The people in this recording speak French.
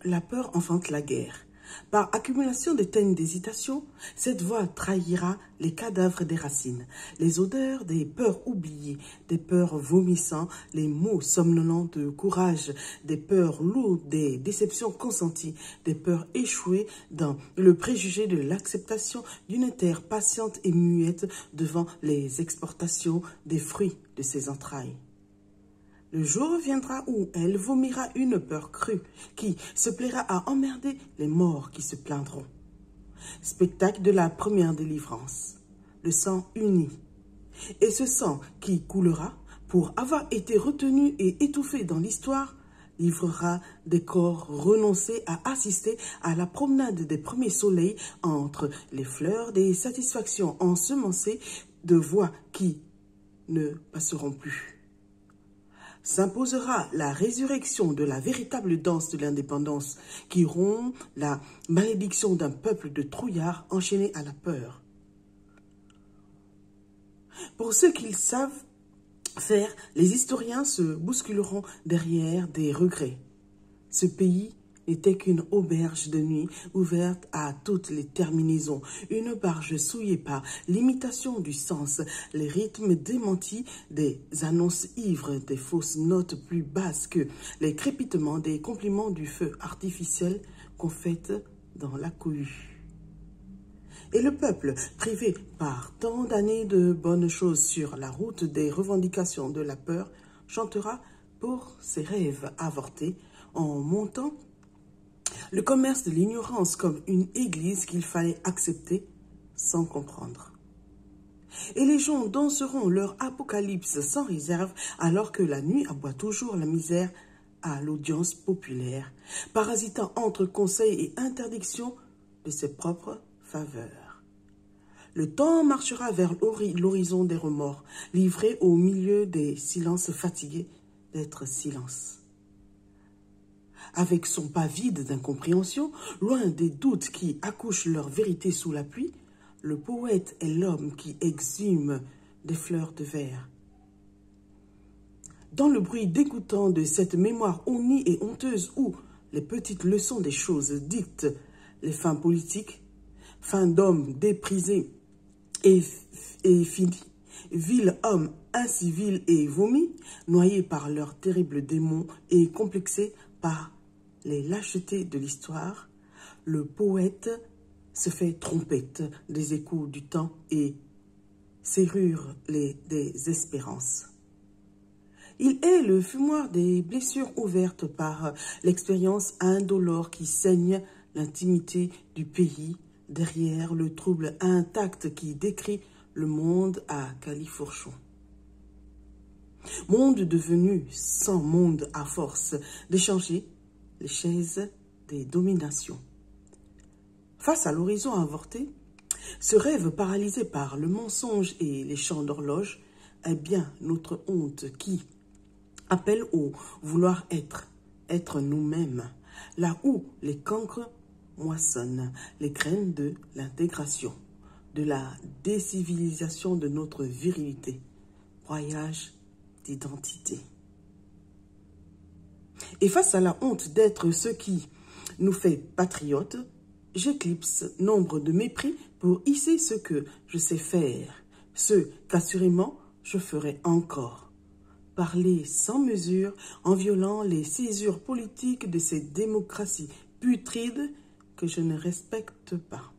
la peur enfante la guerre. Par accumulation de teintes d'hésitation, cette voix trahira les cadavres des racines, les odeurs des peurs oubliées, des peurs vomissant, les mots somnolents de courage, des peurs lourdes, des déceptions consenties, des peurs échouées dans le préjugé de l'acceptation d'une terre patiente et muette devant les exportations des fruits de ses entrailles. Le jour viendra où elle vomira une peur crue qui se plaira à emmerder les morts qui se plaindront. Spectacle de la première délivrance. Le sang uni. Et ce sang qui coulera, pour avoir été retenu et étouffé dans l'histoire, livrera des corps renoncés à assister à la promenade des premiers soleils entre les fleurs des satisfactions ensemencées de voix qui ne passeront plus. S'imposera la résurrection de la véritable danse de l'indépendance qui rompt la malédiction d'un peuple de trouillards enchaînés à la peur. Pour ceux qu'ils savent faire, les historiens se bousculeront derrière des regrets. Ce pays n'était qu'une auberge de nuit ouverte à toutes les terminaisons, une barge souillée par l'imitation du sens, les rythmes démentis des annonces ivres, des fausses notes plus basses que les crépitements des compliments du feu artificiel qu'on fête dans la cohue. Et le peuple, privé par tant d'années de bonnes choses sur la route des revendications de la peur, chantera pour ses rêves avortés en montant le commerce de l'ignorance comme une église qu'il fallait accepter sans comprendre. Et les gens danseront leur apocalypse sans réserve alors que la nuit aboie toujours la misère à l'audience populaire, parasitant entre conseils et interdictions de ses propres faveurs. Le temps marchera vers l'horizon des remords, livré au milieu des silences fatigués d'être silence. Avec son pas vide d'incompréhension, loin des doutes qui accouchent leur vérité sous la pluie, le poète est l'homme qui exhume des fleurs de verre. Dans le bruit dégoûtant de cette mémoire honnie et honteuse où les petites leçons des choses dictent les fins politiques, fins d'hommes déprisés et finis, vils hommes incivils et vomis, noyés par leurs terribles démons et complexés par les lâchetés de l'histoire, le poète se fait trompette des échos du temps et serrure des espérances. Il est le fumoir des blessures ouvertes par l'expérience indolore qui saigne l'intimité du pays derrière le trouble intact qui décrit le monde à califourchon. Monde devenu sans monde à force d'échanger les chaises des dominations. Face à l'horizon avorté, ce rêve paralysé par le mensonge et les chants d'horloge est bien notre honte qui appelle au vouloir être nous-mêmes, là où les cancres moissonnent les graines de l'intégration, de la décivilisation de notre virilité, broyage d'identité. Et face à la honte d'être ce qui nous fait patriotes, j'éclipse nombre de mépris pour hisser ce que je sais faire, ce qu'assurément je ferai encore. Parler sans mesure en violant les césures politiques de ces démocraties putrides que je ne respecte pas.